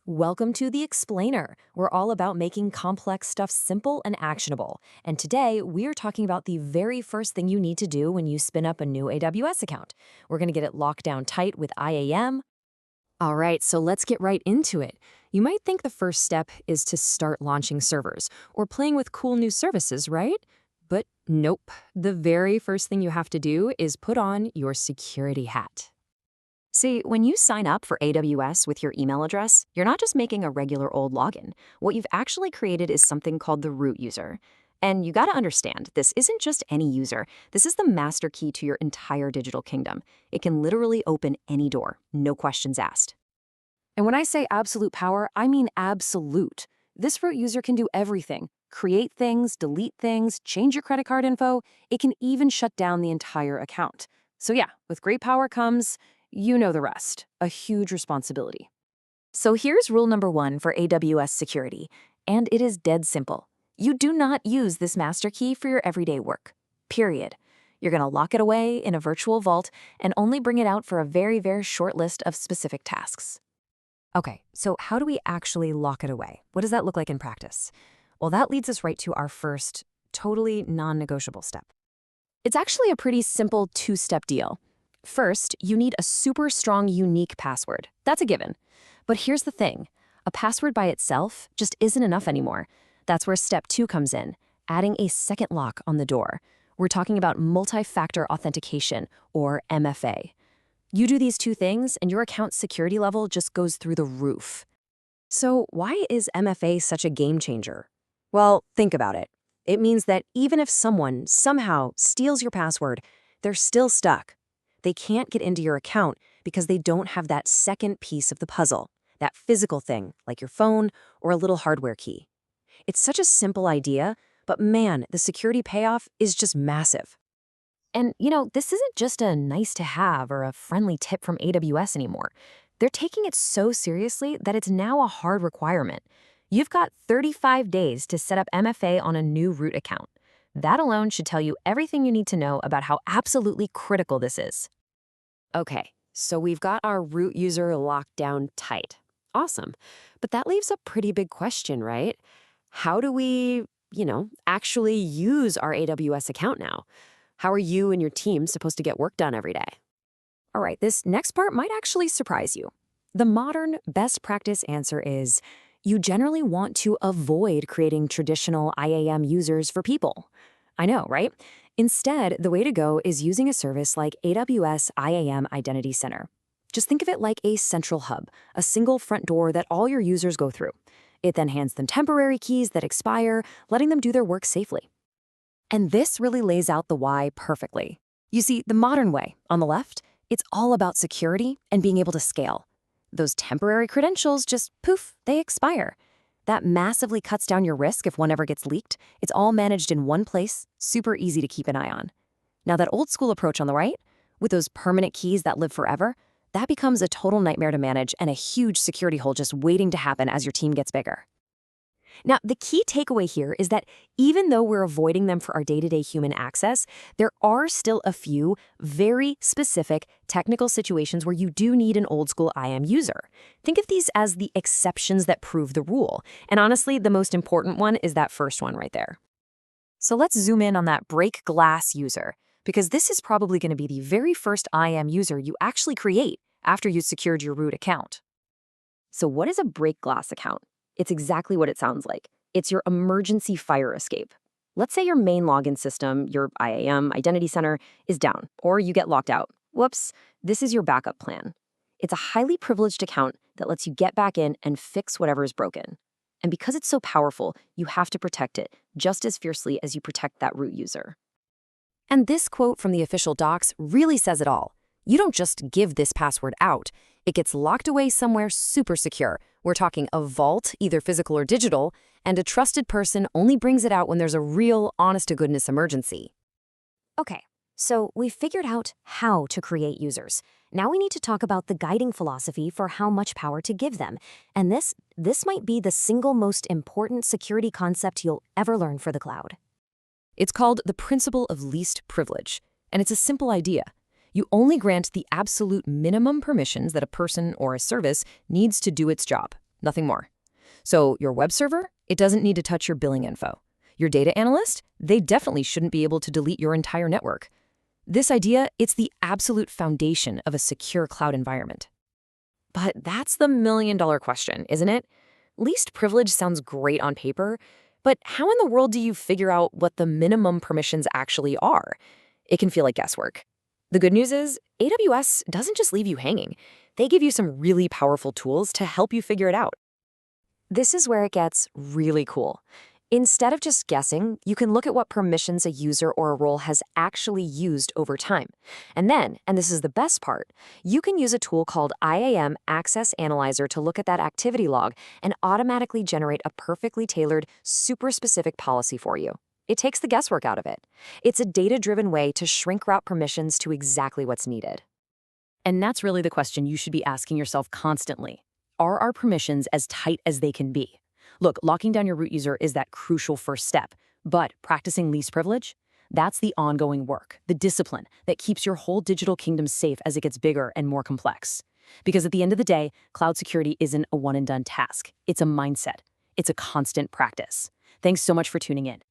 Welcome to The Explainer. We're all about making complex stuff simple and actionable. And today, we're talking about the very first thing you need to do when you spin up a new AWS account. We're going to get it locked down tight with IAM. All right, so let's get right into it. You might think the first step is to start launching servers or playing with cool new services, right? But nope. The very first thing you have to do is put on your security hat. See, when you sign up for AWS with your email address, you're not just making a regular old login. What you've actually created is something called the root user. And you gotta understand, this isn't just any user. This is the master key to your entire digital kingdom. It can literally open any door, no questions asked. And when I say absolute power, I mean absolute. This root user can do everything. Create things, delete things, change your credit card info. It can even shut down the entire account. So yeah, with great power comes, you know the rest, a huge responsibility. So here's rule number 1 for AWS security, and it is dead simple. You do not use this master key for your everyday work, period. You're going to lock it away in a virtual vault and only bring it out for a very, very short list of specific tasks. Okay, so how do we actually lock it away? What does that look like in practice? Well, that leads us right to our first, totally non-negotiable step. It's actually a pretty simple 2-step deal. First, you need a super strong, unique password. That's a given. But here's the thing. A password by itself just isn't enough anymore. That's where step 2 comes in, adding a second lock on the door. We're talking about multi-factor authentication, or MFA. You do these 2 things, and your account's security level just goes through the roof. So why is MFA such a game changer? Well, think about it. It means that even if someone somehow steals your password, they're still stuck. They can't get into your account because they don't have that second piece of the puzzle, that physical thing, like your phone or a little hardware key. It's such a simple idea, but man, the security payoff is just massive. And, this isn't just a nice-to-have or a friendly tip from AWS anymore. They're taking it so seriously that it's now a hard requirement. You've got 35 days to set up MFA on a new root account. That alone should tell you everything you need to know about how absolutely critical this is. Okay, so we've got our root user locked down tight. Awesome. But that leaves a pretty big question, right? How do we, actually use our AWS account now? How are you and your team supposed to get work done every day? All right, this next part might actually surprise you. The modern best practice answer is you generally want to avoid creating traditional IAM users for people. I know, right? Instead, the way to go is using a service like AWS IAM Identity Center. Just think of it like a central hub, a single front door that all your users go through. It then hands them temporary keys that expire, letting them do their work safely. And this really lays out the why perfectly. You see, the modern way, on the left, it's all about security and being able to scale. Those temporary credentials just, poof, they expire. That massively cuts down your risk if one ever gets leaked. It's all managed in one place, super easy to keep an eye on. Now that old school approach on the right, with those permanent keys that live forever, that becomes a total nightmare to manage and a huge security hole just waiting to happen as your team gets bigger. Now, the key takeaway here is that even though we're avoiding them for our day-to-day human access, there are still a few very specific technical situations where you do need an old-school IAM user. Think of these as the exceptions that prove the rule. And honestly, the most important one is that first one right there. So let's zoom in on that break glass user, because this is probably going to be the very first IAM user you actually create after you secured your root account. So what is a break glass account? It's exactly what it sounds like. It's your emergency fire escape. Let's say your main login system, your IAM Identity Center, is down, or you get locked out. Whoops, this is your backup plan. It's a highly privileged account that lets you get back in and fix whatever is broken. And because it's so powerful, you have to protect it just as fiercely as you protect that root user. And this quote from the official docs really says it all. You don't just give this password out. It gets locked away somewhere super secure. We're talking a vault, either physical or digital, and a trusted person only brings it out when there's a real, honest-to-goodness emergency. Okay, so we've figured out how to create users. Now we need to talk about the guiding philosophy for how much power to give them. And this might be the single most important security concept you'll ever learn for the cloud. It's called the principle of least privilege, and it's a simple idea. You only grant the absolute minimum permissions that a person or a service needs to do its job. nothing more. So your web server, it doesn't need to touch your billing info. Your data analyst, they definitely shouldn't be able to delete your entire network. This idea, it's the absolute foundation of a secure cloud environment. But that's the million-dollar question, isn't it? Least privilege sounds great on paper, but how in the world do you figure out what the minimum permissions actually are? It can feel like guesswork. The good news is, AWS doesn't just leave you hanging. They give you some really powerful tools to help you figure it out. This is where it gets really cool. Instead of just guessing, you can look at what permissions a user or a role has actually used over time. And then, and this is the best part, you can use a tool called IAM Access Analyzer to look at that activity log and automatically generate a perfectly tailored, super specific policy for you. It takes the guesswork out of it. It's a data-driven way to shrink route permissions to exactly what's needed. And that's really the question you should be asking yourself constantly. Are our permissions as tight as they can be? Look, locking down your root user is that crucial first step, but practicing least privilege? That's the ongoing work, the discipline that keeps your whole digital kingdom safe as it gets bigger and more complex. Because at the end of the day, cloud security isn't a one-and-done task. It's a mindset. It's a constant practice. Thanks so much for tuning in.